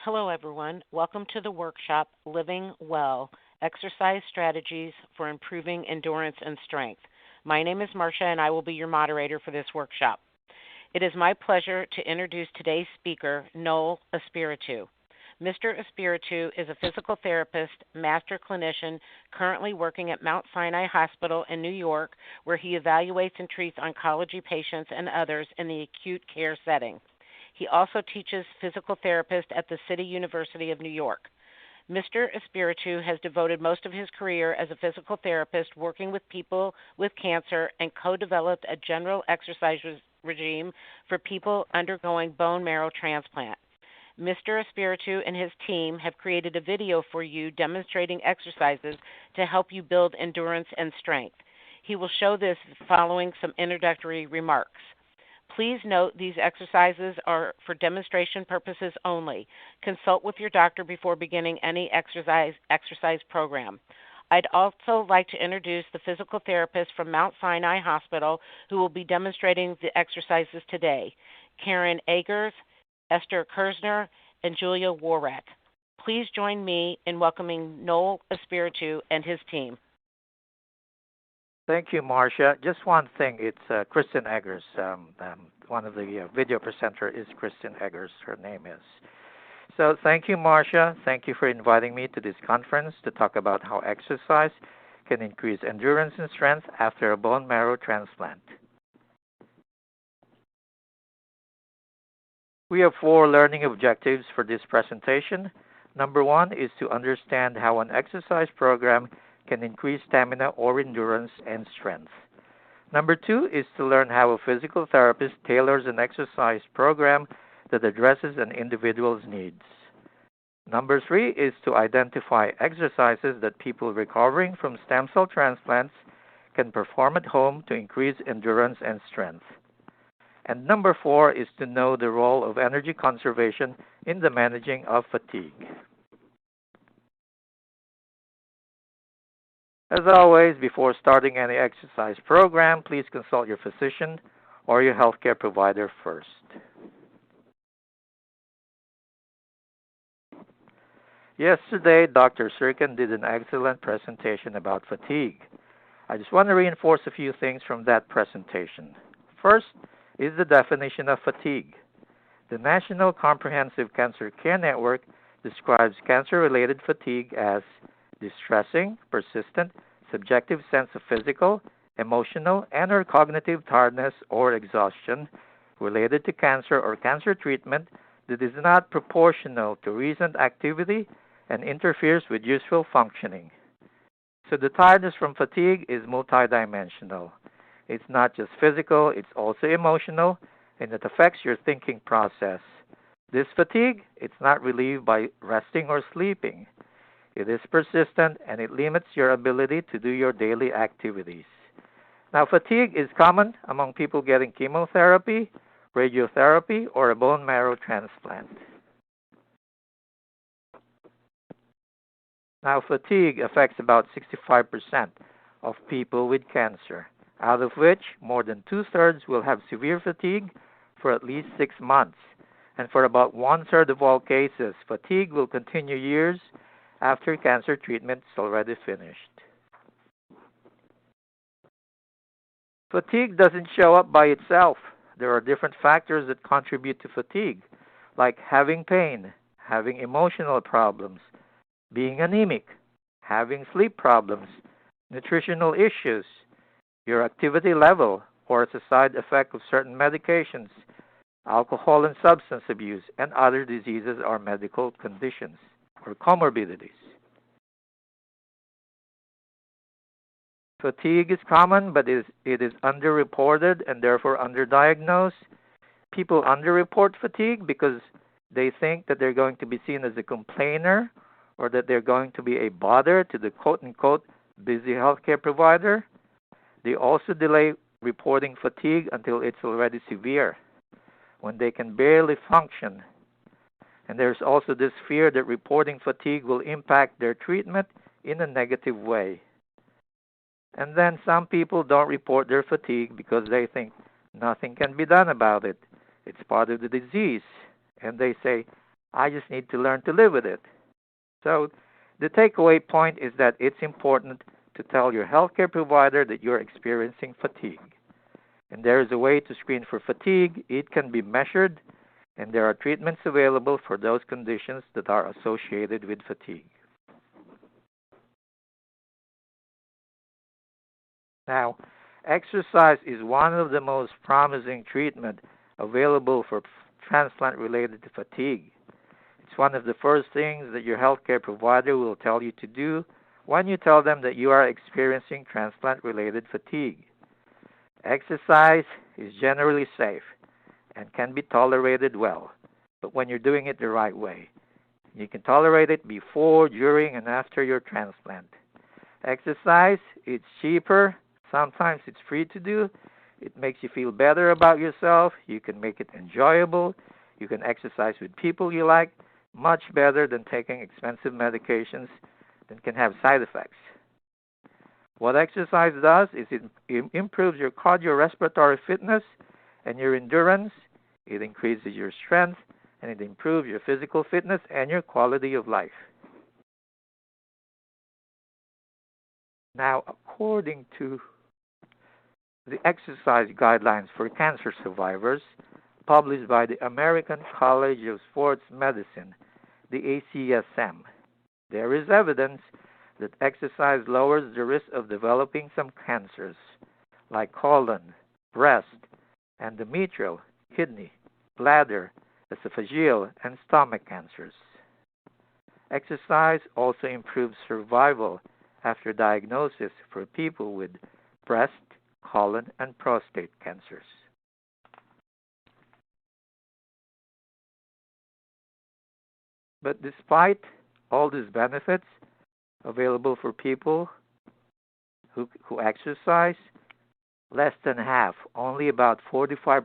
Hello, everyone. Welcome to the workshop Living Well Exercise Strategies for Improving Endurance and Strength. My name is Marcia, and I will be your moderator for this workshop. It is my pleasure to introduce today's speaker, Noel Espiritu. Mr. Espiritu is a physical therapist, master clinician, currently working at Mount Sinai Hospital in New York, where he evaluates and treats oncology patients and others in the acute care setting. He also teaches physical therapist at the City University of New York. Mr. Espiritu has devoted most of his career as a physical therapist working with people with cancer and co-developed a general exercise regime for people undergoing bone marrow transplant. Mr. Espiritu and his team have created a video for you demonstrating exercises to help you build endurance and strength. He will show this following some introductory remarks. Please note these exercises are for demonstration purposes only. Consult with your doctor before beginning any exercise program. I'd also like to introduce the physical therapist from Mount Sinai Hospital who will be demonstrating the exercises today, Karen Agers, Esther Kersner, and Julia Warek. Please join me in welcoming Noel Espiritu and his team. Thank you, Marcia. Just one thing, it's Kristen Eggers. One of the video presenter is Kristen Eggers, her name is. So thank you, Marcia. Thank you for inviting me to this conference to talk about how exercise can increase endurance and strength after a bone marrow transplant. We have 4 learning objectives for this presentation. Number 1 is to understand how an exercise program can increase stamina or endurance and strength. Number 2 is to learn how a physical therapist tailors an exercise program that addresses an individual's needs. Number 3 is to identify exercises that people recovering from stem cell transplants can perform at home to increase endurance and strength. And number 4 is to know the role of energy conservation in the managing of fatigue. As always, before starting any exercise program, please consult your physician or your healthcare provider first. Yesterday, Dr. Sirkin did an excellent presentation about fatigue. I just want to reinforce a few things from that presentation. First is the definition of fatigue. The National Comprehensive Cancer Care Network describes cancer-related fatigue as distressing, persistent, subjective sense of physical, emotional, and/or cognitive tiredness or exhaustion related to cancer or cancer treatment that is not proportional to recent activity and interferes with useful functioning. So the tiredness from fatigue is multidimensional. It's not just physical, it's also emotional, and it affects your thinking process. This fatigue, it's not relieved by resting or sleeping. It is persistent, and it limits your ability to do your daily activities. Now, fatigue is common among people getting chemotherapy, radiotherapy, or a bone marrow transplant. Now, fatigue affects about 65% of people with cancer, out of which more than 2/3 will have severe fatigue for at least 6 months. And for about 1/3 of all cases, fatigue will continue years after cancer treatment is already finished. Fatigue doesn't show up by itself. There are different factors that contribute to fatigue, like having pain, having emotional problems, being anemic, having sleep problems, nutritional issues, your activity level, or as a side effect of certain medications, alcohol and substance abuse, and other diseases or medical conditions or comorbidities. Fatigue is common, but it is underreported and therefore underdiagnosed. People underreport fatigue because they think that they're going to be seen as a complainer or that they're going to be a bother to the quote-unquote busy healthcare provider. They also delay reporting fatigue until it's already severe, when they can barely function. And there's also this fear that reporting fatigue will impact their treatment in a negative way. And then some people don't report their fatigue because they think nothing can be done about it. It's part of the disease. And they say, I just need to learn to live with it. So the takeaway point is that it's important to tell your healthcare provider that you're experiencing fatigue. And there is a way to screen for fatigue. It can be measured, and there are treatments available for those conditions that are associated with fatigue. Now, exercise is one of the most promising treatments available for transplant-related fatigue. It's one of the first things that your healthcare provider will tell you to do when you tell them that you are experiencing transplant-related fatigue. Exercise is generally safe and can be tolerated well, but when you're doing it the right way. You can tolerate it before, during, and after your transplant. Exercise, it's cheaper. Sometimes it's free to do. It makes you feel better about yourself. You can make it enjoyable. You can exercise with people you like. Much better than taking expensive medications that can have side effects. What exercise does is it improves your cardiorespiratory fitness and your endurance. It increases your strength, and it improves your physical fitness and your quality of life. Now, according to the exercise guidelines for cancer survivors, published by the American College of Sports Medicine, the ACSM, there is evidence that exercise lowers the risk of developing some cancers like colon, breast, endometrial, kidney, bladder, esophageal, and stomach cancers. Exercise also improves survival after diagnosis for people with breast, colon, and prostate cancers. But despite all these benefits available for people who exercise, less than half, only about 45%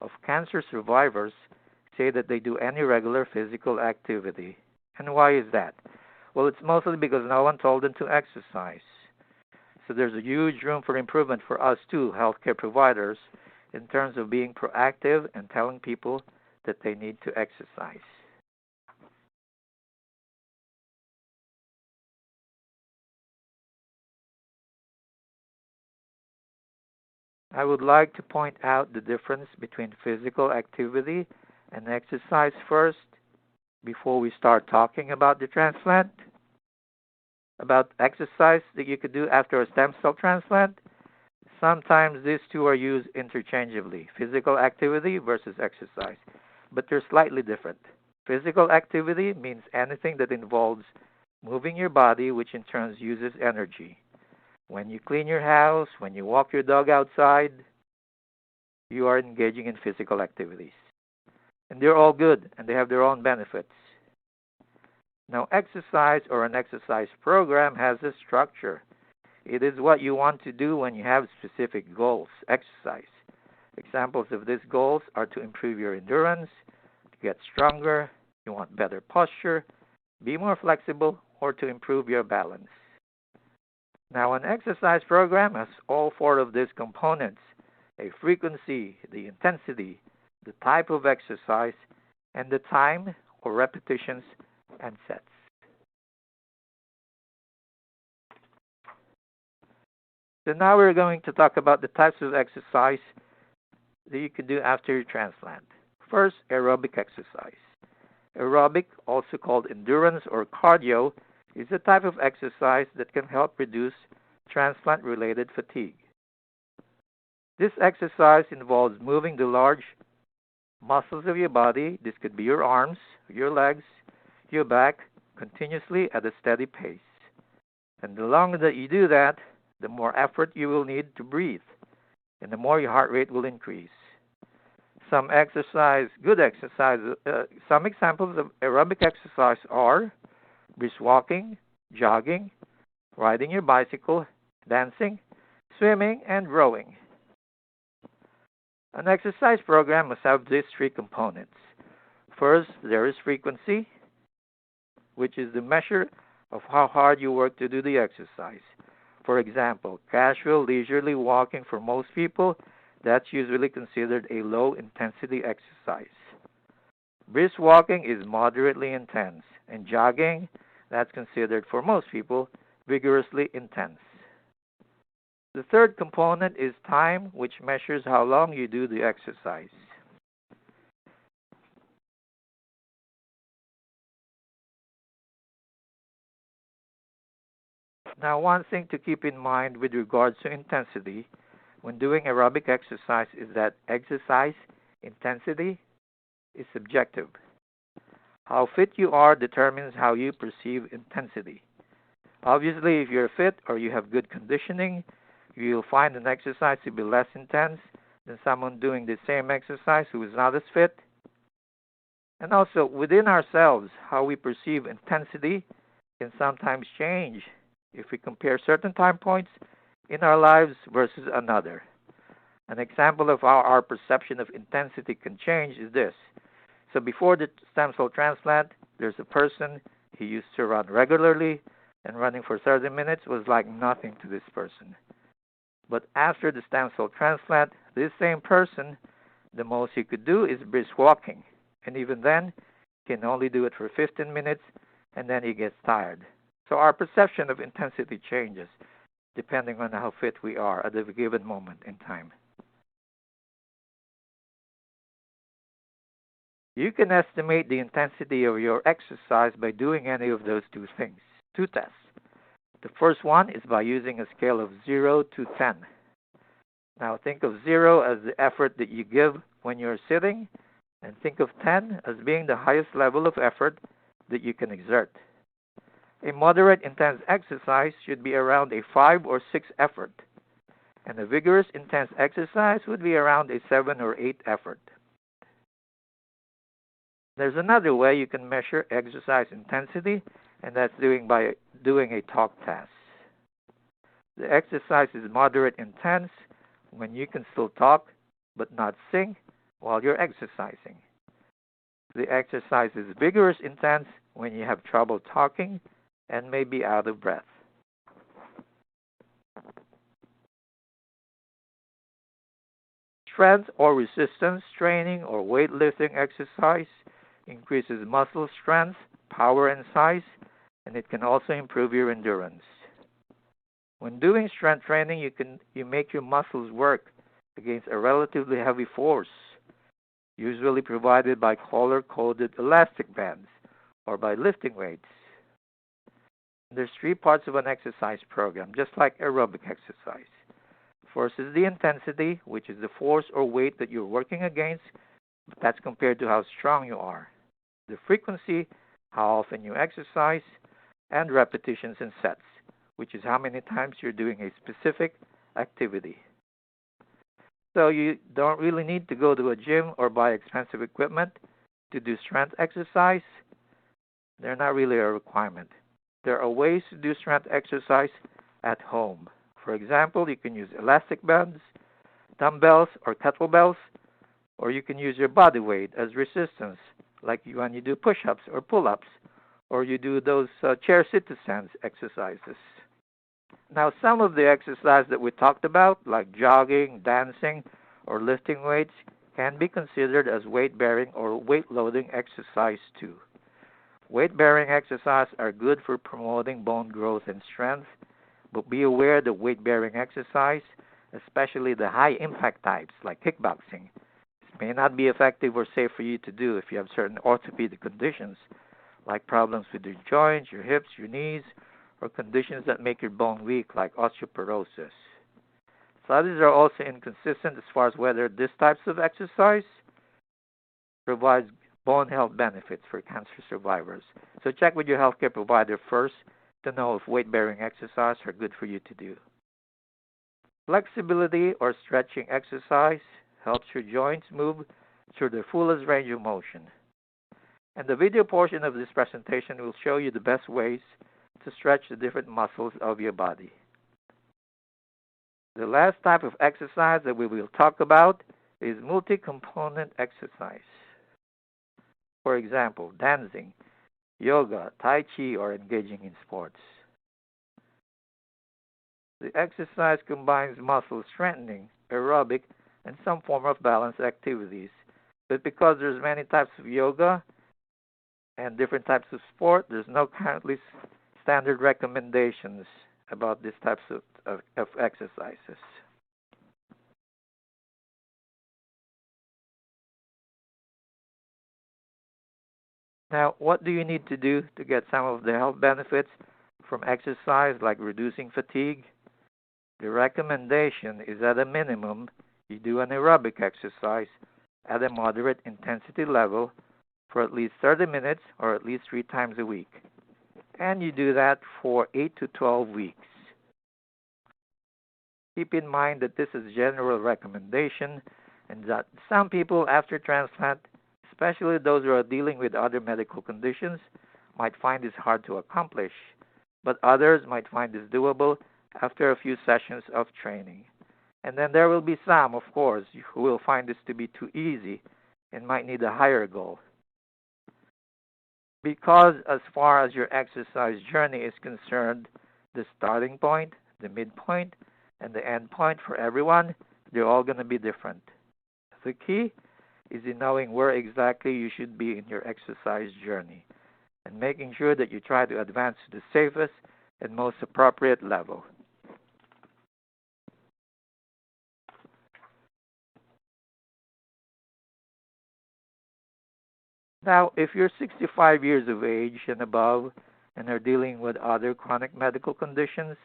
of cancer survivors say that they do any regular physical activity. And why is that? Well, it's mostly because no one told them to exercise. So there's a huge room for improvement for us too, healthcare providers, in terms of being proactive and telling people that they need to exercise. I would like to point out the difference between physical activity and exercise first before we start talking about the transplant. About exercise that you could do after a stem cell transplant. Sometimes these two are used interchangeably, physical activity versus exercise, but they're slightly different. Physical activity means anything that involves moving your body, which in turn uses energy. When you clean your house, when you walk your dog outside, you are engaging in physical activities. And they're all good, and they have their own benefits. Now, exercise or an exercise program has a structure. It is what you want to do when you have specific goals. Exercise. Examples of these goals are to improve your endurance, to get stronger, you want better posture, be more flexible, or to improve your balance. Now, an exercise program has all four of these components: a frequency, the intensity, the type of exercise, and the time or repetitions and sets. So now we're going to talk about the types of exercise that you can do after your transplant. First, aerobic exercise. Aerobic, also called endurance or cardio, is a type of exercise that can help reduce transplant-related fatigue. This exercise involves moving the large muscles of your body. This could be your arms, your legs, your back, continuously at a steady pace. And the longer that you do that, the more effort you will need to breathe, and the more your heart rate will increase. Some examples of aerobic exercise are brisk walking, jogging, riding your bicycle, dancing, swimming, and rowing. An exercise program must have these three components. First, there is frequency, which is the measure of how hard you work to do the exercise. For example, casual, leisurely walking for most people, that's usually considered a low-intensity exercise. Brisk walking is moderately intense, and jogging, that's considered for most people vigorously intense. The third component is time, which measures how long you do the exercise. Now, one thing to keep in mind with regards to intensity when doing aerobic exercise is that exercise intensity is subjective. How fit you are determines how you perceive intensity. Obviously, if you're fit or you have good conditioning, you'll find an exercise to be less intense than someone doing the same exercise who is not as fit. And also, within ourselves, how we perceive intensity can sometimes change if we compare certain time points in our lives versus another. An example of how our perception of intensity can change is this. So before the stem cell transplant, there's a person, he used to run regularly, and running for 30 minutes was like nothing to this person. But after the stem cell transplant, this same person, the most he could do is brisk walking. And even then, he can only do it for 15 minutes, and then he gets tired. So our perception of intensity changes depending on how fit we are at a given moment in time. You can estimate the intensity of your exercise by doing any of those two things, two tests. The first one is by using a scale of 0 to 10. Now think of 0 as the effort that you give when you're sitting, and think of 10 as being the highest level of effort that you can exert. A moderate intense exercise should be around a 5 or 6 effort, and a vigorous intense exercise would be around a 7 or 8 effort. There's another way you can measure exercise intensity, and that's by doing a talk test. The exercise is moderate intense when you can still talk but not sing while you're exercising. The exercise is vigorous intense when you have trouble talking and may be out of breath. Strength or resistance training or weightlifting exercise increases muscle strength, power, and size, and it can also improve your endurance. When doing strength training, you make your muscles work against a relatively heavy force, usually provided by color-coded elastic bands or by lifting weights. There's 3 parts of an exercise program, just like aerobic exercise. First is the intensity, which is the force or weight that you're working against. That's compared to how strong you are. The frequency, how often you exercise, and repetitions and sets, which is how many times you're doing a specific activity. So you don't really need to go to a gym or buy expensive equipment to do strength exercise. They're not really a requirement. There are ways to do strength exercise at home. For example, you can use elastic bands, dumbbells, or kettlebells, or you can use your body weight as resistance, like when you do push-ups or pull-ups, or you do those chair sit-to-stands exercises. Now, some of the exercise that we talked about, like jogging, dancing, or lifting weights, can be considered as weight-bearing or weight-loading exercise too. Weight-bearing exercises are good for promoting bone growth and strength, but be aware that weight-bearing exercise, especially the high-impact types like kickboxing, may not be effective or safe for you to do if you have certain orthopedic conditions, like problems with your joints, your hips, your knees, or conditions that make your bone weak, like osteoporosis. Studies are also inconsistent as far as whether these types of exercise provides bone health benefits for cancer survivors. So check with your healthcare provider first to know if weight-bearing exercises are good for you to do. Flexibility or stretching exercise helps your joints move through their fullest range of motion. And the video portion of this presentation will show you the best ways to stretch the different muscles of your body. The last type of exercise that we will talk about is multi-component exercise. For example, dancing, yoga, tai chi, or engaging in sports. The exercise combines muscle strengthening, aerobic, and some form of balance activities But because there's many types of yoga and different types of sport, there's no currently standard recommendations about these types of exercises. Now, what do you need to do to get some of the health benefits from exercise, like reducing fatigue? The recommendation is at a minimum, you do an aerobic exercise at a moderate intensity level for at least 30 minutes or at least 3 times a week. And you do that for 8 to 12 weeks. Keep in mind that this is a general recommendation and that some people after transplant, especially those who are dealing with other medical conditions, might find this hard to accomplish, but others might find this doable after a few sessions of training. And then there will be some, of course, who will find this to be too easy and might need a higher goal. Because as far as your exercise journey is concerned, the starting point, the midpoint, and the end point for everyone, they're all going to be different. The key is in knowing where exactly you should be in your exercise journey and making sure that you try to advance to the safest and most appropriate level. Now, if you're 65 years of age and above and are dealing with other chronic medical conditions,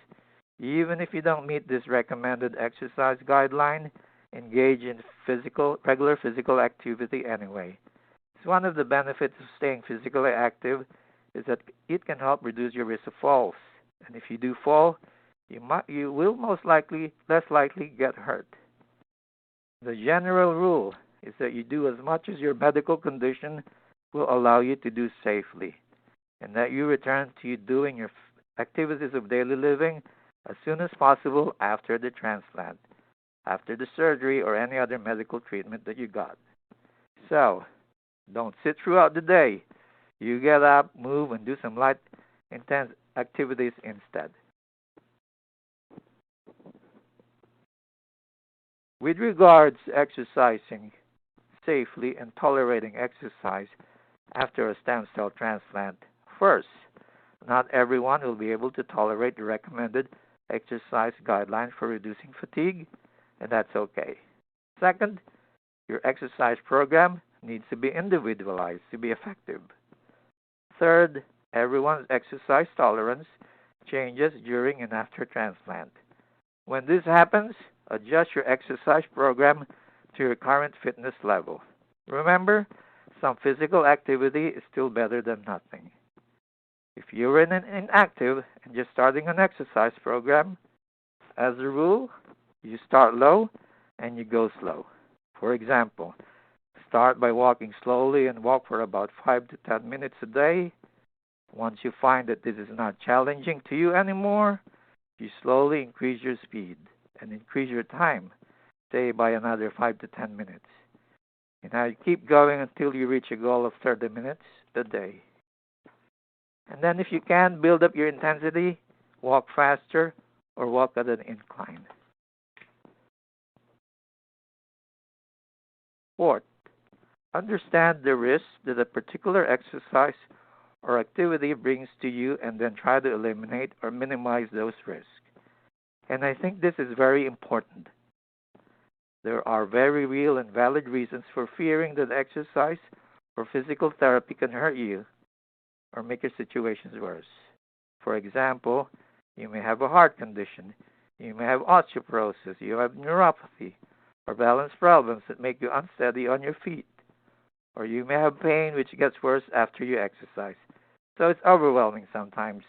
even if you don't meet this recommended exercise guideline, engage in regular physical activity anyway. So one of the benefits of staying physically active is that it can help reduce your risk of falls. And if you do fall, you will less likely get hurt. The general rule is that you do as much as your medical condition will allow you to do safely, and that you return to doing your activities of daily living as soon as possible after the transplant, after the surgery or any other medical treatment that you got. So, don't sit throughout the day. You get up, move, and do some light, intense activities instead. With regards to exercising safely and tolerating exercise after a stem cell transplant, first, not everyone will be able to tolerate the recommended exercise guidelines for reducing fatigue, and that's okay. Second, your exercise program needs to be individualized to be effective. Third, everyone's exercise tolerance changes during and after transplant. When this happens, adjust your exercise program to your current fitness level. Remember, some physical activity is still better than nothing. If you're inactive and just starting an exercise program, as a rule, you start low and you go slow. For example, start by walking slowly and walk for about 5 to 10 minutes a day. Once you find that this is not challenging to you anymore, you slowly increase your speed and increase your time, say by another 5 to 10 minutes. And now you keep going until you reach a goal of 30 minutes a day. And then if you can, build up your intensity, walk faster, or walk at an incline. Fourth, understand the risks that a particular exercise or activity brings to you and then try to eliminate or minimize those risks. And I think this is very important. There are very real and valid reasons for fearing that exercise or physical therapy can hurt you or make your situations worse. For example, you may have a heart condition, you may have osteoporosis, you have neuropathy, or balance problems that make you unsteady on your feet, or you may have pain which gets worse after you exercise. So it's overwhelming sometimes.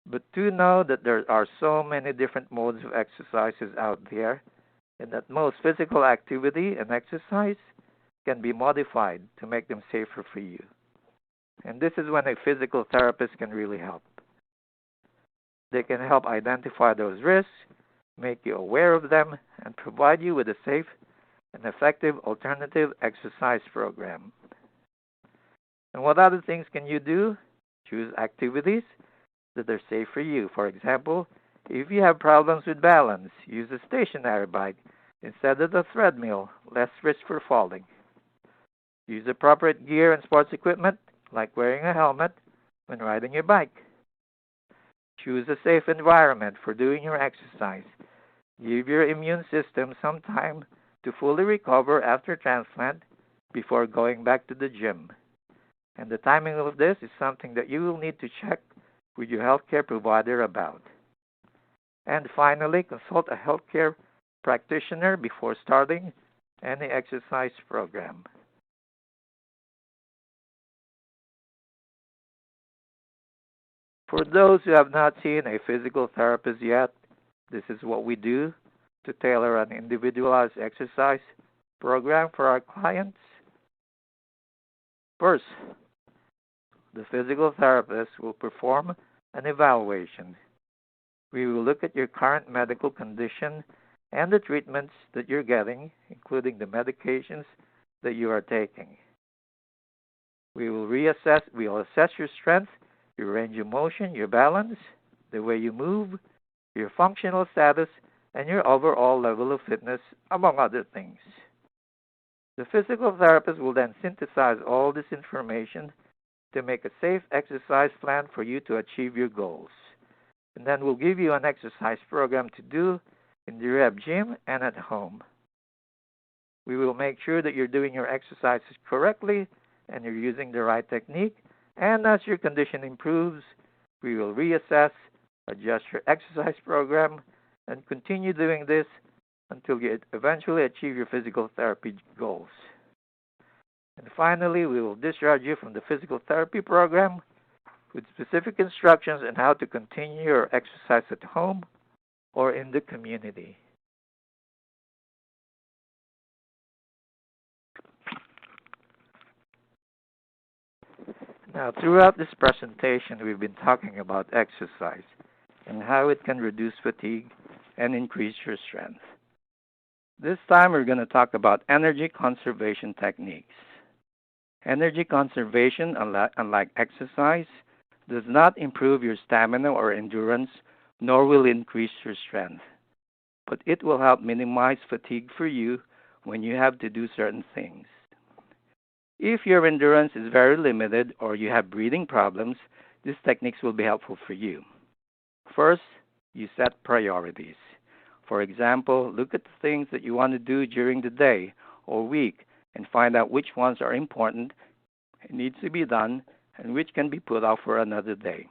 But do know that there are so many different modes of exercises out there, and that most physical activity and exercise can be modified to make them safer for you. And this is when a physical therapist can really help. They can help identify those risks, make you aware of them, and provide you with a safe and effective alternative exercise program. And what other things can you do? Choose activities that are safe for you. For example, if you have problems with balance, use a stationary bike instead of the treadmill, less risk for falling. Use appropriate gear and sports equipment, like wearing a helmet when riding your bike. Choose a safe environment for doing your exercise. Give your immune system some time to fully recover after transplant before going back to the gym. And the timing of this is something that you will need to check with your healthcare provider about. And finally, consult a healthcare practitioner before starting any exercise program. For those who have not seen a physical therapist yet, this is what we do to tailor an individualized exercise program for our clients. First, the physical therapist will perform an evaluation. We will look at your current medical condition and the treatments that you're getting, including the medications that you are taking. We will assess your strength, your range of motion, your balance, the way you move, your functional status, and your overall level of fitness, among other things. The physical therapist will then synthesize all this information to make a safe exercise plan for you to achieve your goals. And then we'll give you an exercise program to do in the rehab gym and at home. We will make sure that you're doing your exercises correctly and you're using the right technique. And as your condition improves, we will reassess, adjust your exercise program, and continue doing this until you eventually achieve your physical therapy goals. And finally, we will discharge you from the physical therapy program with specific instructions on how to continue your exercise at home or in the community. Now, throughout this presentation, we've been talking about exercise and how it can reduce fatigue and increase your strength. This time, we're going to talk about energy conservation techniques. Energy conservation, unlike exercise, does not improve your stamina or endurance, nor will it increase your strength. But it will help minimize fatigue for you when you have to do certain things. If your endurance is very limited or you have breathing problems, these techniques will be helpful for you. First, you set priorities. For example, look at the things that you want to do during the day or week and find out which ones are important and needs to be done and which can be put off for another day.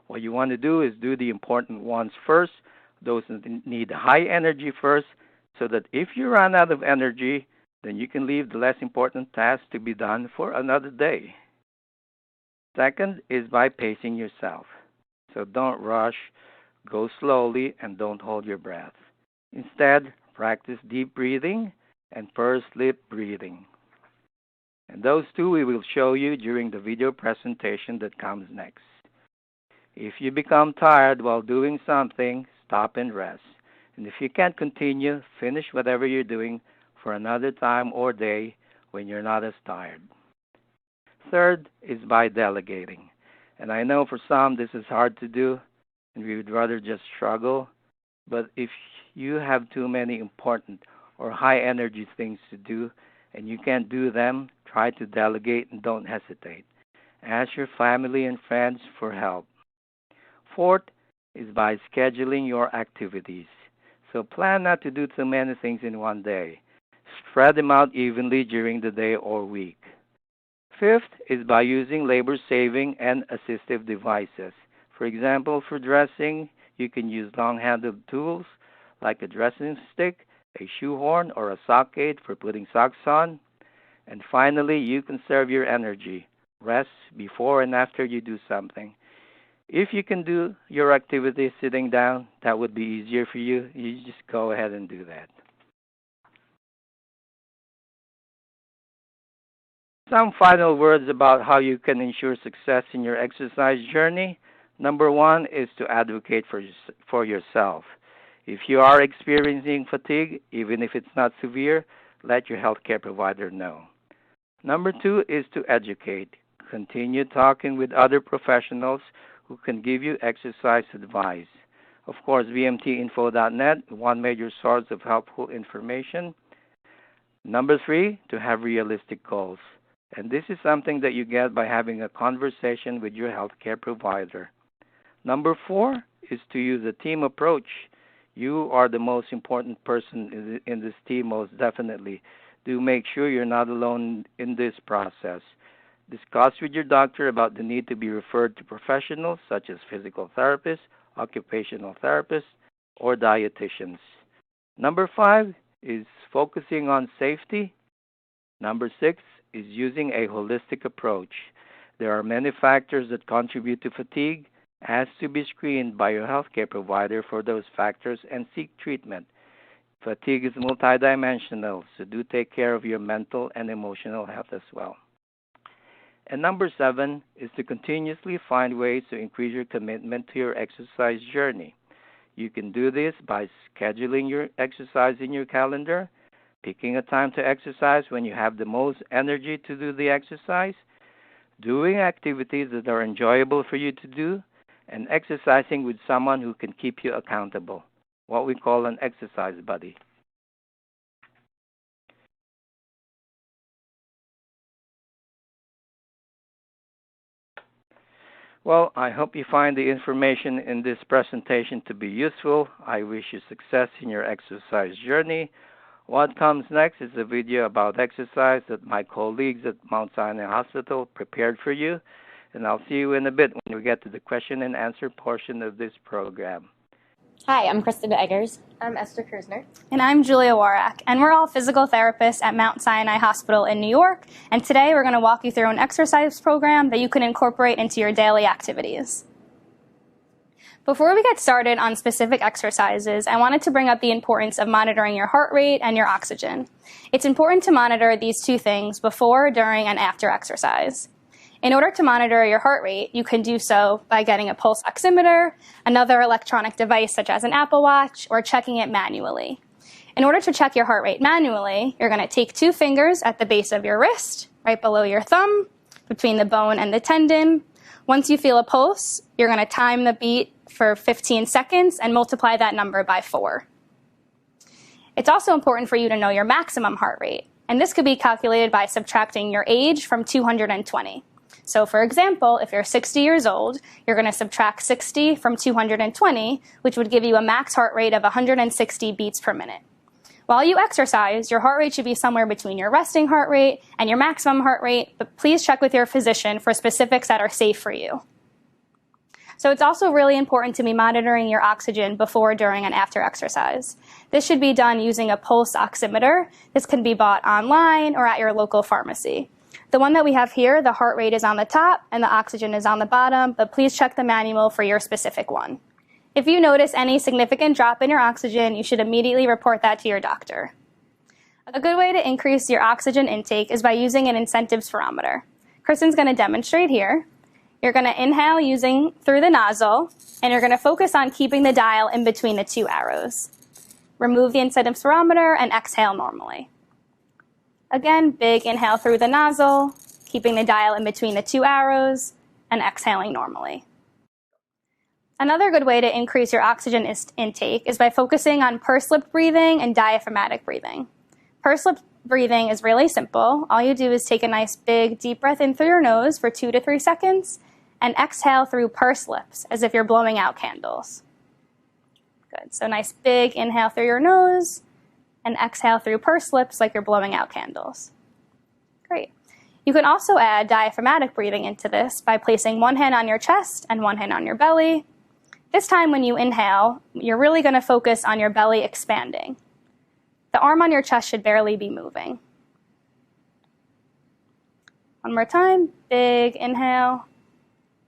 What you want to do is do the important ones first, those that need high energy first, so that if you run out of energy, then you can leave the less important tasks to be done for another day. Second is by pacing yourself. So don't rush, go slowly, and don't hold your breath. Instead, practice deep breathing and pursed lip breathing. And those two we will show you during the video presentation that comes next. If you become tired while doing something, stop and rest. And if you can't continue, finish whatever you're doing for another time or day when you're not as tired. Third is by delegating. And I know for some this is hard to do, and we would rather just struggle. But if you have too many important or high energy things to do and you can't do them, try to delegate and don't hesitate. Ask your family and friends for help. Fourth is by scheduling your activities. So plan not to do too many things in one day. Spread them out evenly during the day or week. Fifth is by using labor-saving and assistive devices. For example, for dressing, you can use long-handled tools like a dressing stick, a shoehorn, or a sock aid for putting socks on. And finally, you conserve your energy. Rest before and after you do something. If you can do your activity sitting down, that would be easier for you. You just go ahead and do that. Some final words about how you can ensure success in your exercise journey. Number one is to advocate for yourself. If you are experiencing fatigue, even if it's not severe, let your healthcare provider know. Number two is to educate. Continue talking with other professionals who can give you exercise advice. Of course, vmtinfo.net, one major source of helpful information. Number 3, to have realistic goals. And this is something that you get by having a conversation with your healthcare provider. Number 4 is to use a team approach. You are the most important person in this team, most definitely. Do make sure you're not alone in this process. Discuss with your doctor about the need to be referred to professionals such as physical therapists, occupational therapists, or dietitians. Number 5 is focusing on safety. Number 6 is using a holistic approach. There are many factors that contribute to fatigue, as to be screened by your healthcare provider for those factors and seek treatment. Fatigue is multidimensional, so do take care of your mental and emotional health as well. And number 7 is to continuously find ways to increase your commitment to your exercise journey. You can do this by scheduling your exercise in your calendar, picking a time to exercise when you have the most energy to do the exercise, doing activities that are enjoyable for you to do, and exercising with someone who can keep you accountable, what we call an exercise buddy. Well, I hope you find the information in this presentation to be useful. I wish you success in your exercise journey. What comes next is a video about exercise that my colleagues at Mount Sinai Hospital prepared for you. And I'll see you in a bit when we get to the question and answer portion of this program. Hi, I'm Kristen Eggers. I'm Esther Kersner. And I'm Julia Warak, and we're all physical therapists at Mount Sinai Hospital in New York, and today we're going to walk you through an exercise program that you can incorporate into your daily activities. Before we get started on specific exercises, I wanted to bring up the importance of monitoring your heart rate and your oxygen. It's important to monitor these two things before, during, and after exercise. In order to monitor your heart rate, you can do so by getting a pulse oximeter, another electronic device such as an Apple Watch, or checking it manually. In order to check your heart rate manually, you're going to take 2 fingers at the base of your wrist, right below your thumb, between the bone and the tendon. Once you feel a pulse, you're going to time the beat for 15 seconds and multiply that number by 4. It's also important for you to know your maximum heart rate, and this could be calculated by subtracting your age from 220. So for example, if you're 60 years old, you're going to subtract 60 from 220, which would give you a max heart rate of 160 beats per minute. While you exercise, your heart rate should be somewhere between your resting heart rate and your maximum heart rate, but please check with your physician for specifics that are safe for you. So it's also really important to be monitoring your oxygen before, during, and after exercise. This should be done using a pulse oximeter. This can be bought online or at your local pharmacy. The one that we have here, the heart rate is on the top and the oxygen is on the bottom, but please check the manual for your specific one. If you notice any significant drop in your oxygen, you should immediately report that to your doctor. A good way to increase your oxygen intake is by using an incentives barometer. Kristen's going to demonstrate here. You're going to inhale using through the nozzle, and you're going to focus on keeping the dial in between the 2 arrows. Remove the incentives barometer and exhale normally. Again, big inhale through the nozzle, keeping the dial in between the 2 arrows, and exhaling normally. Another good way to increase your oxygen intake is by focusing on pursed lip breathing and diaphragmatic breathing. Pursed lip breathing is really simple. All you do is take a nice big deep breath in through your nose for 2 to 3 seconds and exhale through pursed lips as if you're blowing out candles. Good. So nice big inhale through your nose and exhale through pursed lips like you're blowing out candles. Great. You can also add diaphragmatic breathing into this by placing one hand on your chest and one hand on your belly. This time when you inhale, you're really going to focus on your belly expanding. The arm on your chest should barely be moving. One more time, big inhale,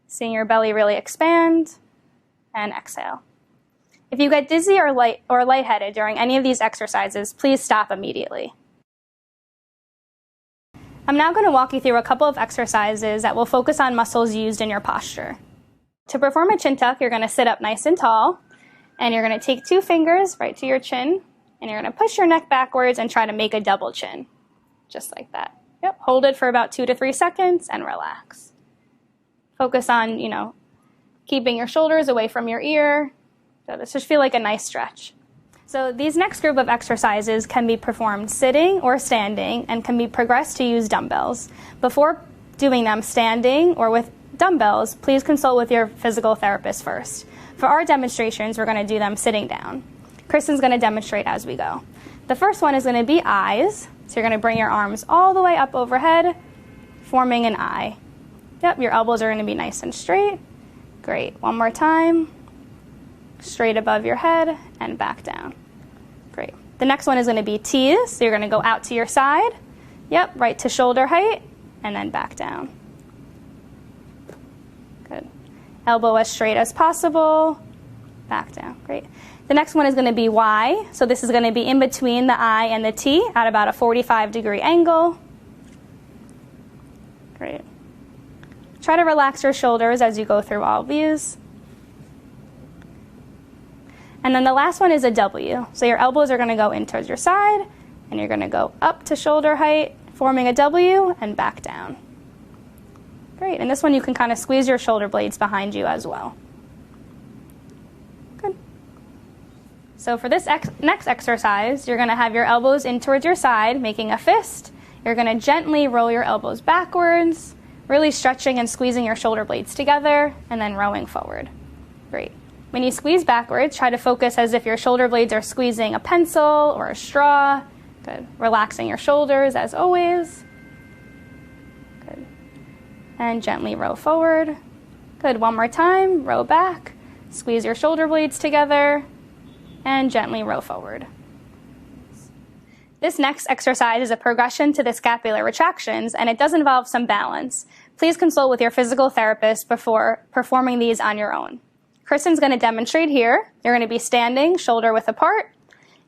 seeing your belly really expand, and exhale. If you get dizzy or lightheaded during any of these exercises, please stop immediately. I'm now going to walk you through a couple of exercises that will focus on muscles used in your posture. To perform a chin tuck, you're going to sit up nice and tall, and you're going to take 2 fingers right to your chin, and you're going to push your neck backwards and try to make a double chin, just like that. Yep, hold it for about 2 to 3 seconds and relax. Focus on, keeping your shoulders away from your ear. So this should feel like a nice stretch. So these next group of exercises can be performed sitting or standing and can be progressed to use dumbbells. Before doing them standing or with dumbbells, please consult with your physical therapist first. For our demonstrations, we're going to do them sitting down. Kristen's going to demonstrate as we go. The first one is going to be eyes. So you're going to bring your arms all the way up overhead, forming an eye. Yep, your elbows are going to be nice and straight. Great. One more time. Straight above your head and back down. Great. The next one is going to be T's. So you're going to go out to your side. Yep, right to shoulder height and then back down. Good. Elbow as straight as possible. Back down. Great. The next one is going to be Y. So this is going to be in between the I and the T at about a 45-degree angle. Great. Try to relax your shoulders as you go through all of these. And then the last one is a W. So your elbows are going to go in towards your side, and you're going to go up to shoulder height, forming a W, and back down. Great. And this one you can kind of squeeze your shoulder blades behind you as well. Good. So for this next exercise, you're going to have your elbows in towards your side, making a fist. You're going to gently roll your elbows backwards, really stretching and squeezing your shoulder blades together, and then rowing forward. Great. When you squeeze backwards, try to focus as if your shoulder blades are squeezing a pencil or a straw. Good. Relaxing your shoulders as always. Good. And gently row forward. Good. One more time. Row back. Squeeze your shoulder blades together. And gently row forward. This next exercise is a progression to the scapular retractions, and it does involve some balance. Please consult with your physical therapist before performing these on your own. Kristen's going to demonstrate here. You're going to be standing, shoulder width apart.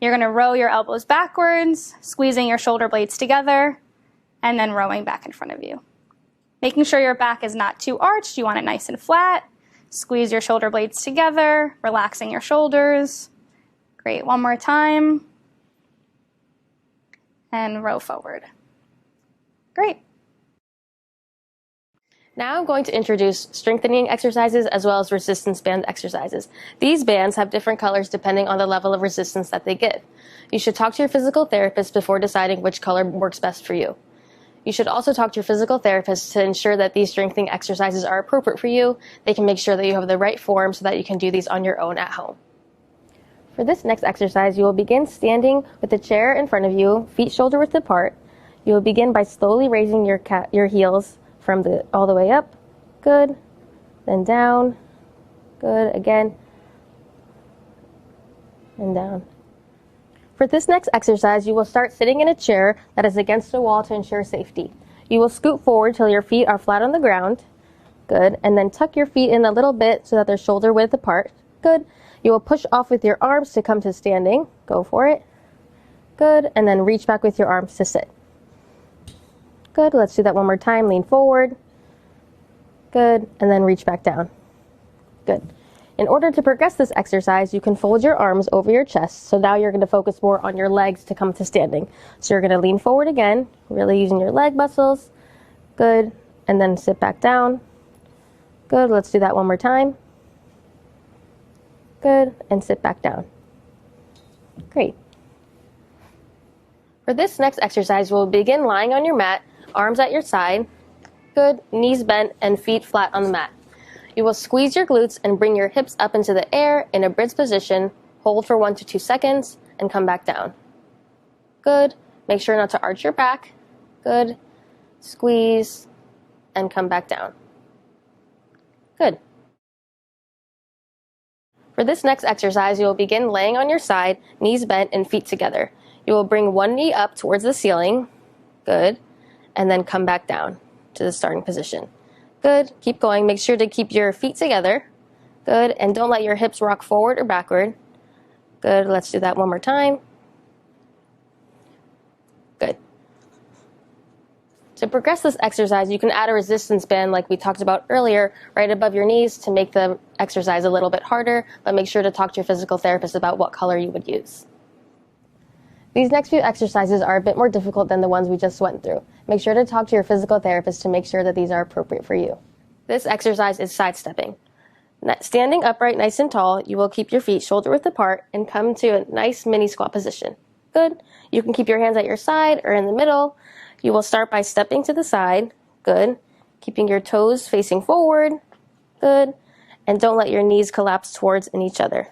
You're going to row your elbows backwards, squeezing your shoulder blades together, and then rowing back in front of you. Making sure your back is not too arched. You want it nice and flat. Squeeze your shoulder blades together, relaxing your shoulders. Great. One more time. And row forward. Great. Now I'm going to introduce strengthening exercises as well as resistance band exercises. These bands have different colors depending on the level of resistance that they give. You should talk to your physical therapist before deciding which color works best for you. You should also talk to your physical therapist to ensure that these strengthening exercises are appropriate for you. They can make sure that you have the right form so that you can do these on your own at home. For this next exercise, you will begin standing with the chair in front of you, feet shoulder width apart. You will begin by slowly raising your heels from all the way up. Good. Then down. Good. Again. And down. For this next exercise, you will start sitting in a chair that is against a wall to ensure safety. You will scoot forward till your feet are flat on the ground. Good. And then tuck your feet in a little bit so that they're shoulder width apart. Good. You will push off with your arms to come to standing. Go for it. Good. And then reach back with your arms to sit. Good. Let's do that one more time. Lean forward. Good. And then reach back down. Good. In order to progress this exercise, you can fold your arms over your chest. So now you're going to focus more on your legs to come to standing. So you're going to lean forward again, really using your leg muscles. Good. And then sit back down. Good. Let's do that one more time. Good. And sit back down. Great. For this next exercise, we'll begin lying on your mat, arms at your side. Good. Knees bent and feet flat on the mat. You will squeeze your glutes and bring your hips up into the air in a bridge position. Hold for 1 to 2 seconds and come back down. Good. Make sure not to arch your back. Good. Squeeze and come back down. Good. For this next exercise, you will begin laying on your side, knees bent and feet together. You will bring one knee up towards the ceiling. Good. And then come back down to the starting position. Good. Keep going. Make sure to keep your feet together. Good. And don't let your hips rock forward or backward. Good. Let's do that one more time. Good. To progress this exercise, you can add a resistance band like we talked about earlier right above your knees to make the exercise a little bit harder, but make sure to talk to your physical therapist about what color you would use. These next few exercises are a bit more difficult than the ones we just went through. Make sure to talk to your physical therapist to make sure that these are appropriate for you. This exercise is sidestepping. Standing upright nice and tall, you will keep your feet shoulder width apart and come to a nice mini squat position. Good. You can keep your hands at your side or in the middle. You will start by stepping to the side. Good. Keeping your toes facing forward. Good. And don't let your knees collapse towards each other.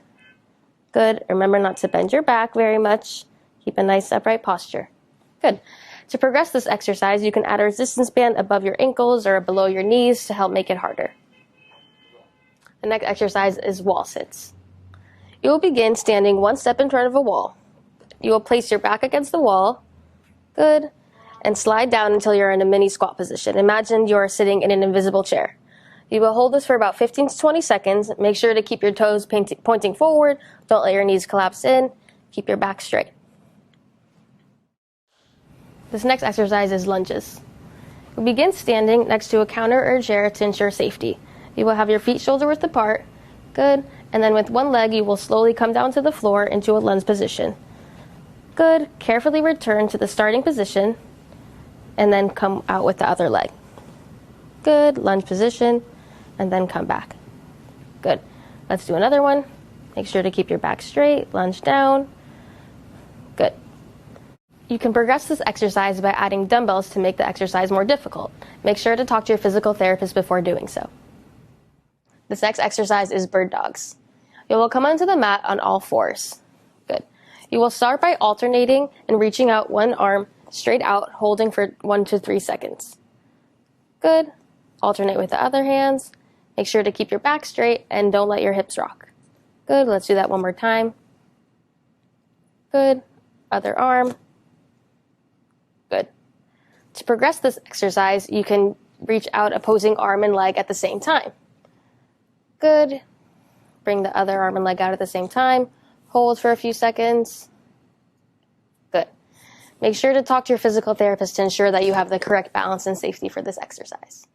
Good. Remember not to bend your back very much. Keep a nice upright posture. Good. To progress this exercise, you can add a resistance band above your ankles or below your knees to help make it harder. The next exercise is wall sits. You will begin standing one step in front of a wall. You will place your back against the wall. Good. And slide down until you're in a mini squat position. Imagine you're sitting in an invisible chair. You will hold this for about 15 to 20 seconds. Make sure to keep your toes pointing forward. Don't let your knees collapse in. Keep your back straight. This next exercise is lunges. You begin standing next to a counter or a chair to ensure safety. You will have your feet shoulder width apart. Good. And then with one leg, you will slowly come down to the floor into a lunge position. Good. Carefully return to the starting position and then come out with the other leg. Good. Lunge position and then come back. Good. Let's do another one. Make sure to keep your back straight. Lunge down. Good. You can progress this exercise by adding dumbbells to make the exercise more difficult. Make sure to talk to your physical therapist before doing so. This next exercise is bird dogs. You will come onto the mat on all fours. Good. You will start by alternating and reaching out one arm straight out, holding for 1 to 3 seconds. Good. Alternate with the other hands. Make sure to keep your back straight and don't let your hips rock. Good. Let's do that one more time. Good. Other arm. Good. To progress this exercise, you can reach out opposing arm and leg at the same time. Good. Bring the other arm and leg out at the same time. Hold for a few seconds. Good. Make sure to talk to your physical therapist to ensure that you have the correct balance and safety for this exercise.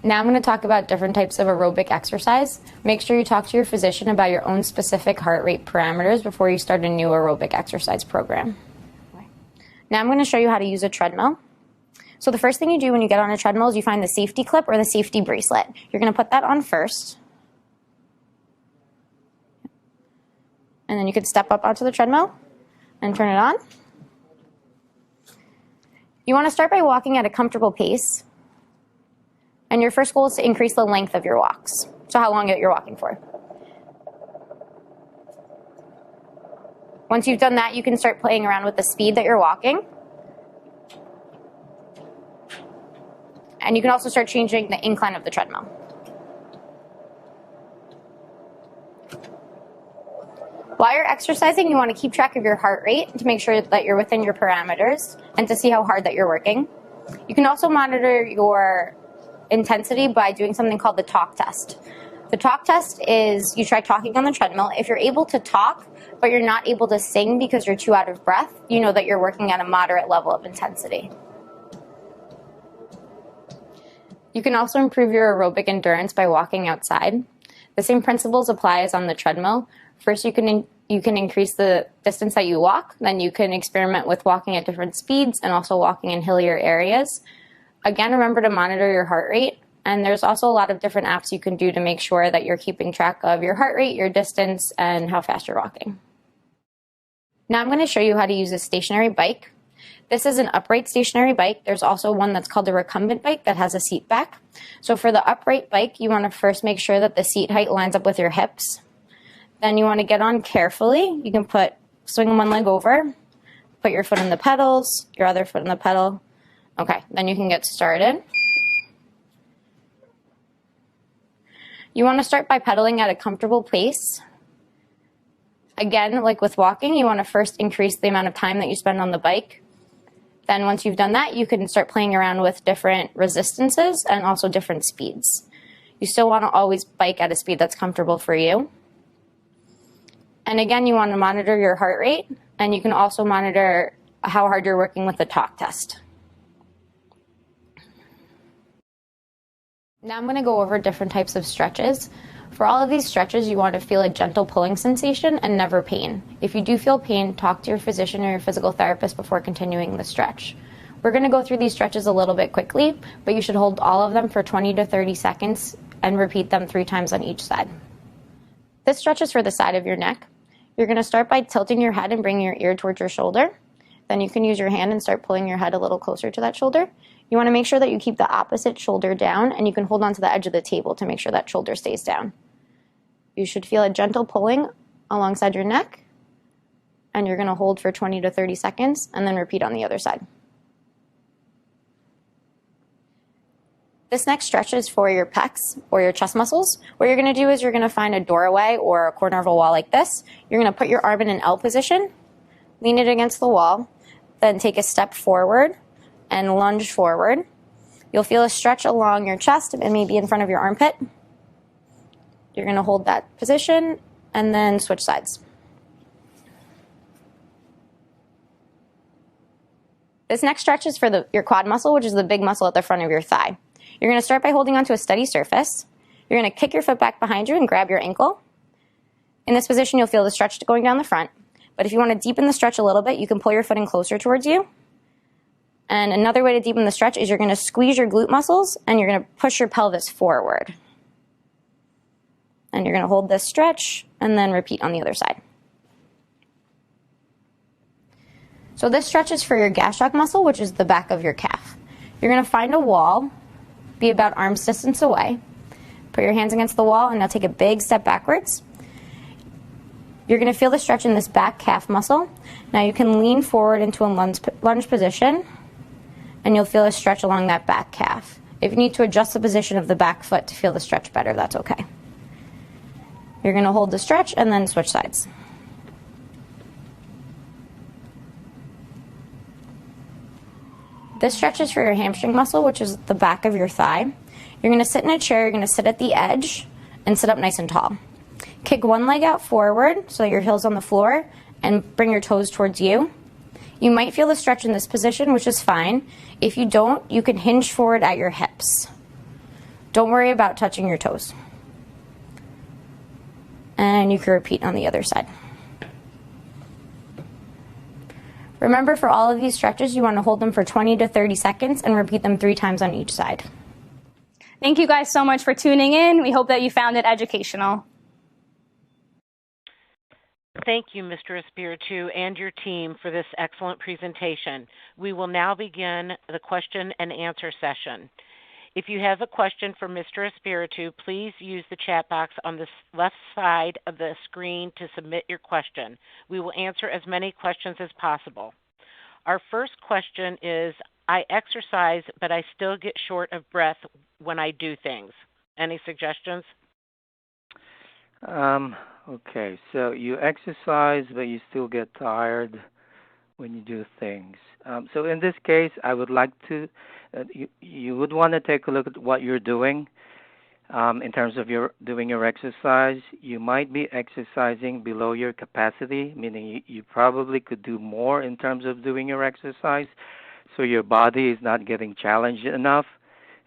Now I'm going to talk about different types of aerobic exercise. Make sure you talk to your physician about your own specific heart rate parameters before you start a new aerobic exercise program. Now I'm going to show you how to use a treadmill. So the first thing you do when you get on a treadmill is you find the safety clip or the safety bracelet. You're going to put that on first. And then you can step up onto the treadmill and turn it on. You want to start by walking at a comfortable pace. And your first goal is to increase the length of your walks. So how long you're walking for. Once you've done that, you can start playing around with the speed that you're walking. And you can also start changing the incline of the treadmill. While you're exercising, you want to keep track of your heart rate to make sure that you're within your parameters and to see how hard that you're working. You can also monitor your intensity by doing something called the talk test. The talk test is you try talking on the treadmill. If you're able to talk, but you're not able to sing because you're too out of breath, you know that you're working at a moderate level of intensity. You can also improve your aerobic endurance by walking outside. The same principles apply as on the treadmill. First, you can increase the distance that you walk. Then you can experiment with walking at different speeds and also walking in hillier areas. Again, remember to monitor your heart rate. And there's also a lot of different apps you can do to make sure that you're keeping track of your heart rate, your distance, and how fast you're walking. Now I'm going to show you how to use a stationary bike. This is an upright stationary bike. There's also one that's called a recumbent bike that has a seat back. So for the upright bike, you want to first make sure that the seat height lines up with your hips. Then you want to get on carefully. You can swing one leg over, put your foot on the pedals, your other foot on the pedal. Okay, then you can get started. You want to start by pedaling at a comfortable pace. Again, like with walking, you want to first increase the amount of time that you spend on the bike. Then once you've done that, you can start playing around with different resistances and also different speeds. You still want to always bike at a speed that's comfortable for you. And again, you want to monitor your heart rate, and you can also monitor how hard you're working with the talk test. Now I'm going to go over different types of stretches. For all of these stretches, you want to feel a gentle pulling sensation and never pain. If you do feel pain, talk to your physician or your physical therapist before continuing the stretch. We're going to go through these stretches a little bit quickly, but you should hold all of them for 20 to 30 seconds and repeat them 3 times on each side. This stretch is for the side of your neck. You're going to start by tilting your head and bringing your ear towards your shoulder. Then you can use your hand and start pulling your head a little closer to that shoulder. You want to make sure that you keep the opposite shoulder down, and you can hold on to the edge of the table to make sure that shoulder stays down. You should feel a gentle pulling alongside your neck, and you're going to hold for 20 to 30 seconds and then repeat on the other side. This next stretch is for your pecs or your chest muscles. What you're going to do is you're going to find a doorway or a corner of a wall like this. You're going to put your arm in an L position, lean it against the wall, then take a step forward and lunge forward. You'll feel a stretch along your chest and maybe in front of your armpit. You're going to hold that position and then switch sides. This next stretch is for your quad muscle, which is the big muscle at the front of your thigh. You're going to start by holding onto a steady surface. You're going to kick your foot back behind you and grab your ankle. In this position, you'll feel the stretch going down the front. But if you want to deepen the stretch a little bit, you can pull your foot in closer towards you. And another way to deepen the stretch is you're going to squeeze your glute muscles and you're going to push your pelvis forward. And you're going to hold this stretch and then repeat on the other side. So this stretch is for your gastroc muscle, which is the back of your calf. You're going to find a wall, be about arm's distance away. Put your hands against the wall and now take a big step backwards. You're going to feel the stretch in this back calf muscle. Now you can lean forward into a lunge position and you'll feel a stretch along that back calf. If you need to adjust the position of the back foot to feel the stretch better, that's okay. You're going to hold the stretch and then switch sides. This stretch is for your hamstring muscle, which is the back of your thigh. You're going to sit in a chair, you're going to sit at the edge and sit up nice and tall. Kick one leg out forward so that your heel's on the floor and bring your toes towards you. You might feel the stretch in this position, which is fine. If you don't, you can hinge forward at your hips. Don't worry about touching your toes. And you can repeat on the other side. Remember, for all of these stretches, you want to hold them for 20 to 30 seconds and repeat them 3 times on each side. Thank you guys so much for tuning in. We hope that you found it educational. Thank you, Mr. Espiritu, and your team for this excellent presentation. We will now begin the question and answer session. If you have a question for Mr. Espiritu, please use the chat box on the left side of the screen to submit your question. We will answer as many questions as possible. Our first question is, I exercise, but I still get short of breath when I do things. Any suggestions? Okay, so you exercise, but you still get tired when you do things. So in this case, I would like to, you would want to take a look at what you're doing in terms of doing your exercise. You might be exercising below your capacity, meaning you probably could do more in terms of doing your exercise, so your body is not getting challenged enough.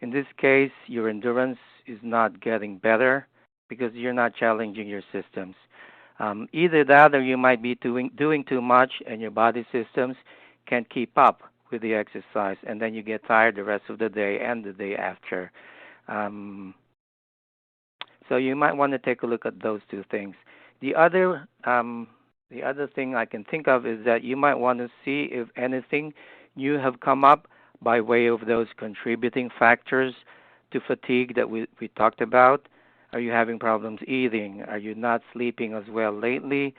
In this case, your endurance is not getting better because you're not challenging your systems. Either that or you might be doing too much and your body systems can't keep up with the exercise, and then you get tired the rest of the day and the day after. So you might want to take a look at those two things. The other thing I can think of is that you might want to see if anything new have come up by way of those contributing factors to fatigue that we talked about. Are you having problems eating? Are you not sleeping as well lately?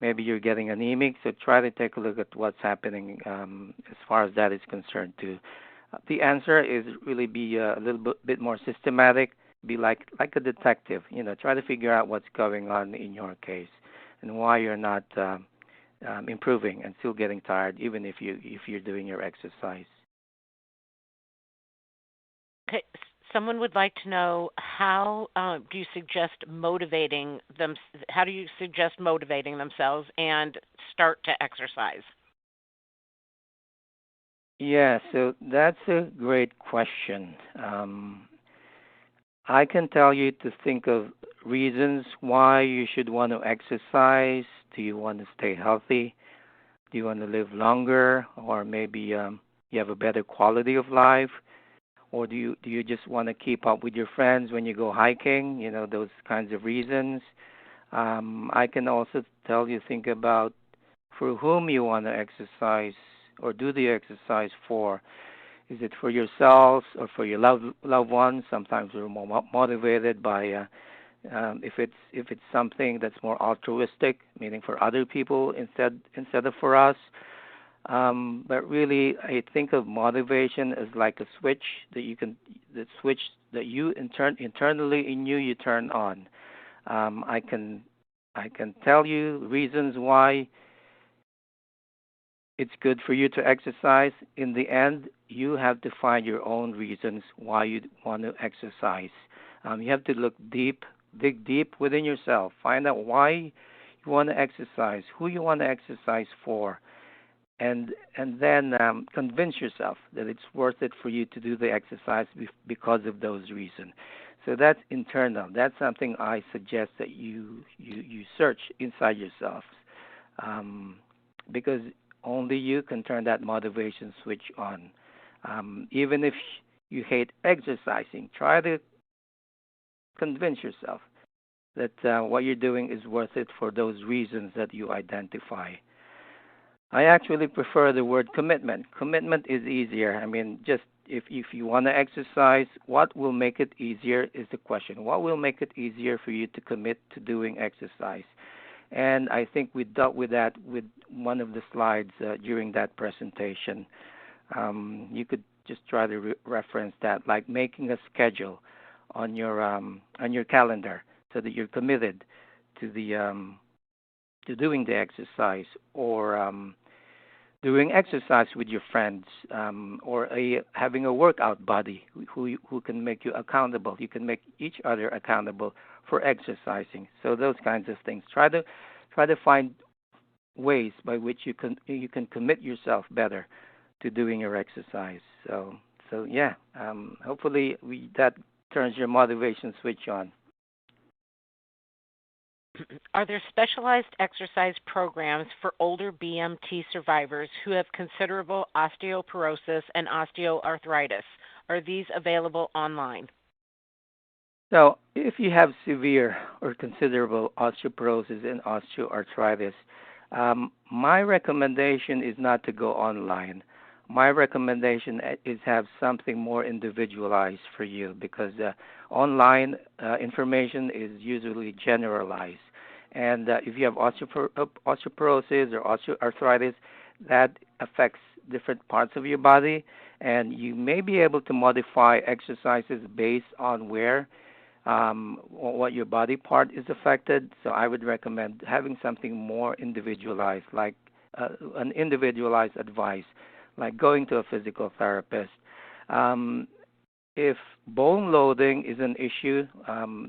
Maybe you're getting anemic, so try to take a look at what's happening as far as that is concerned too. The answer is really be a little bit more systematic, be like a detective, try to figure out what's going on in your case and why you're not improving and still getting tired even if you're doing your exercise. Okay. Someone would like to know how do you suggest motivating them? How do you suggest motivating themselves and start to exercise? Yeah, so that's a great question. I can tell you to think of reasons why you should want to exercise. Do you want to stay healthy? Do you want to live longer? Or maybe you have a better quality of life? or do you just want to keep up with your friends when you go hiking? Those kinds of reasons. I can also tell you think about for whom you want to exercise or do the exercise for. Is it for yourselves or for your loved ones? Sometimes we're more motivated by if it's something that's more altruistic, meaning for other people instead of for us. But really, I think of motivation as like a switch the switch that you internally in you turn on. I can tell you reasons why it's good for you to exercise. In the end, you have to find your own reasons why you want to exercise. You have to dig deep within yourself, find out why you want to exercise, who you want to exercise for, and then convince yourself that it's worth it for you to do the exercise because of those reasons. So that's internal. That's something I suggest that you search inside yourself, because only you can turn that motivation switch on. Even if you hate exercising, try to convince yourself that what you're doing is worth it for those reasons that you identify. I actually prefer the word commitment. Commitment is easier. I mean, just if you want to exercise, what will make it easier is the question. What will make it easier for you to commit to doing exercise? And I think we dealt with that with one of the slides during that presentation. You could just try to reference that, like making a schedule on your calendar, so that you're committed to to doing the exercise, or doing exercise with your friends, or having a workout buddy who can make you accountable. You can make each other accountable for exercising. So those kinds of things. Try to find ways by which you can commit yourself better to doing your exercise. So yeah. Hopefully that turns your motivation switch on. Are there specialized exercise programs for older BMT survivors who have considerable osteoporosis and osteoarthritis? Are these available online? So if you have severe or considerable osteoporosis and osteoarthritis, my recommendation is not to go online. My recommendation is have something more individualized for you, because online information is usually generalized. And if you have osteoporosis or osteoarthritis, that affects different parts of your body, and you may be able to modify exercises based on what your body part is affected. So I would recommend having something more individualized, like an individualized advice, like going to a physical therapist. If bone loading is an issue,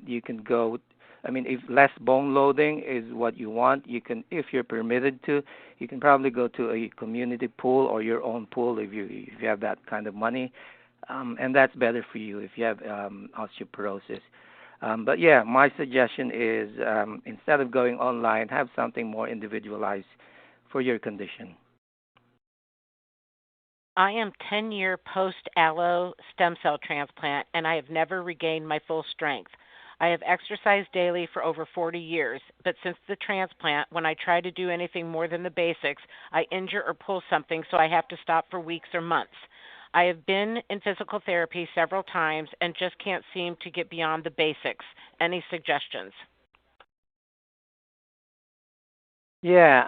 you can go. I mean, if less bone loading is what you want, you can, if you're permitted to, you can probably go to a community pool or your own pool if you have that kind of money, and that's better for you if you have osteoporosis. But yeah, my suggestion is instead of going online, have something more individualized for your condition. I am 10-year post-allo stem cell transplant, and I have never regained my full strength. I have exercised daily for over 40 years, but since the transplant, when I try to do anything more than the basics, I injure or pull something, so I have to stop for weeks or months. I have been in physical therapy several times and just can't seem to get beyond the basics. Any suggestions? Yeah,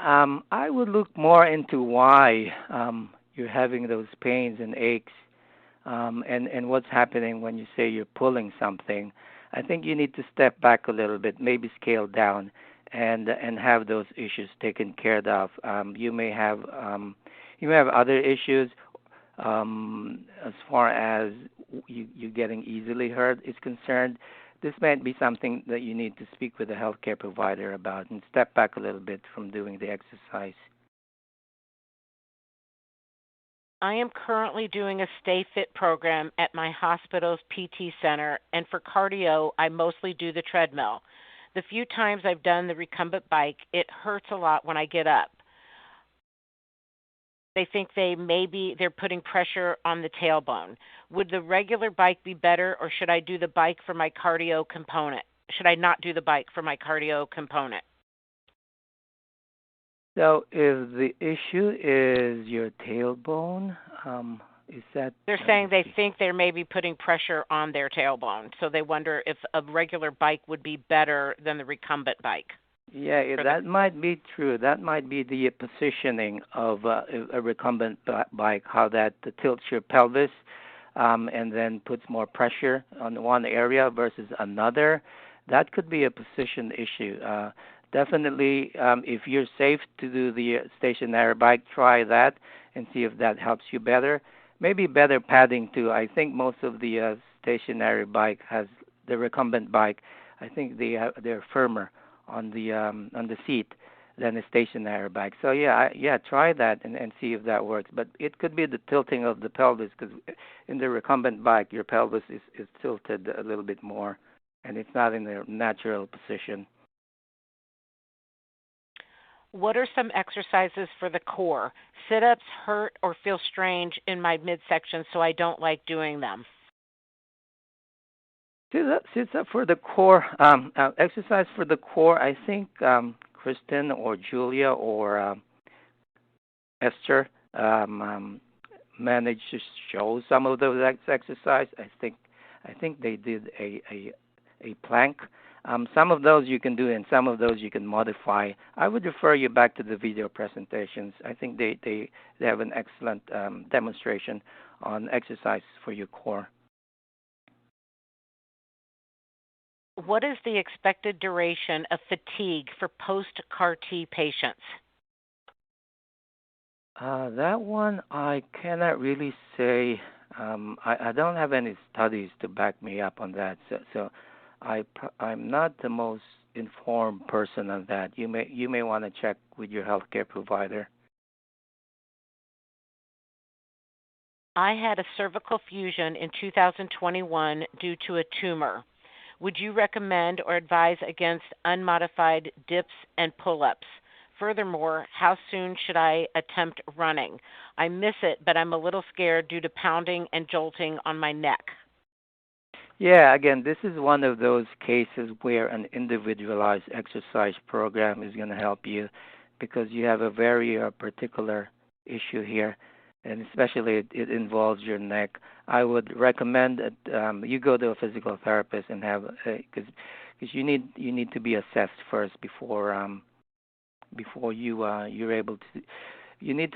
I would look more into why you're having those pains and aches, and what's happening when you say you're pulling something. I think you need to step back a little bit, maybe scale down, and have those issues taken care of. You may have other issues, as far as you getting easily hurt is concerned. This might be something that you need to speak with a healthcare provider about and step back a little bit from doing the exercise. I am currently doing a Stay Fit program at my hospital's PT center, and for cardio, I mostly do the treadmill. The few times I've done the recumbent bike, it hurts a lot when I get up. they think they're putting pressure on the tailbone. Would the regular bike be better, or should I do the bike for my cardio component? Should I not do the bike for my cardio component? So if the issue is your tailbone, is that... They're saying they think they're maybe putting pressure on their tailbone, so they wonder if a regular bike would be better than the recumbent bike. Yeah, that might be true. That might be the positioning of a recumbent bike, how that tilts your pelvis and then puts more pressure on one area versus another. That could be a position issue. Definitely, if you're safe to do the stationary bike, try that and see if that helps you better. Maybe better padding too. I think most of the stationary bike has the recumbent bike. I think they're firmer on the seat than a stationary bike. So yeah, try that and see if that works. But it could be the tilting of the pelvis, because in the recumbent bike, your pelvis is tilted a little bit more, and it's not in the natural position. What are some exercises for the core? Sit-ups hurt or feel strange in my midsection, so I don't like doing them. Sit-up for the core. Exercise for the core, I think Kristen or Julia or Esther managed to show some of those exercises. I think they did a plank. Some of those you can do, and some of those you can modify. I would refer you back to the video presentations. I think they have an excellent demonstration on exercise for your core. What is the expected duration of fatigue for post-CAR T patients? That one I cannot really say. I don't have any studies to back me up on that, so I'm not the most informed person on that. You may want to check with your healthcare provider. I had a cervical fusion in 2021 due to a tumor. Would you recommend or advise against unmodified dips and pull-ups? Furthermore, how soon should I attempt running? I miss it, but I'm a little scared due to pounding and jolting on my neck. Yeah, again, this is one of those cases where an individualized exercise program is going to help you, because you have a very particular issue here, and especially it involves your neck. I would recommend that you go to a physical therapist and have, because you need to be assessed first before you're able to. You need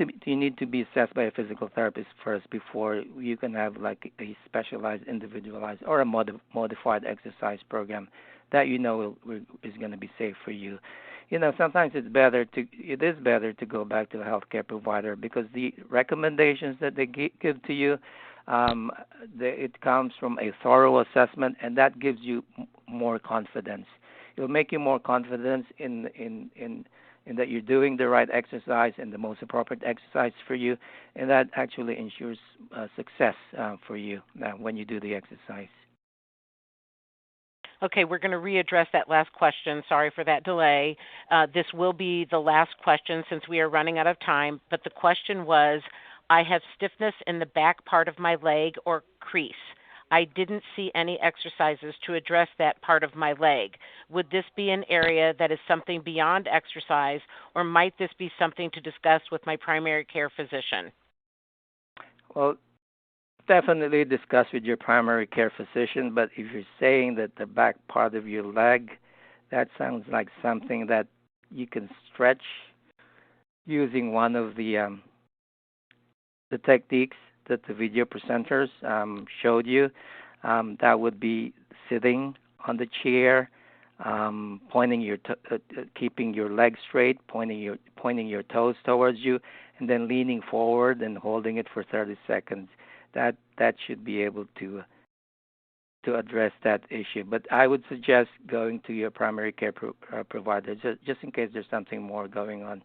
to be assessed by a physical therapist first before you can have like a specialized, individualized, or a modified exercise program that is going to be safe for you. Sometimes it is better to go back to a healthcare provider, because the recommendations that they give to you, it comes from a thorough assessment, and that gives you more confidence. It'll make you more confident in that you're doing the right exercise and the most appropriate exercise for you, and that actually ensures success for you when you do the exercise. Okay, we're going to readdress that last question. Sorry for that delay. This will be the last question since we are running out of time, but the question was, I have stiffness in the back part of my leg or crease. I didn't see any exercises to address that part of my leg. Would this be an area that is something beyond exercise, or might this be something to discuss with my primary care physician? Well, definitely discuss with your primary care physician, but if you're saying that the back part of your leg, that sounds like something that you can stretch using one of the techniques that the video presenters showed you. That would be sitting on the chair, keeping your legs straight, pointing your toes towards you, and then leaning forward and holding it for 30 seconds. That should be able to address that issue. But I would suggest going to your primary care provider just in case there's something more going on.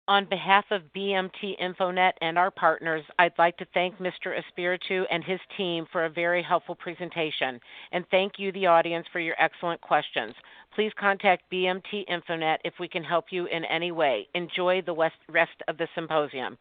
On behalf of BMT InfoNet and our partners, I'd like to thank Mr. Espiritu and his team for a very helpful presentation, and thank you, the audience, for your excellent questions. Please contact BMT InfoNet if we can help you in any way. Enjoy the rest of the symposium.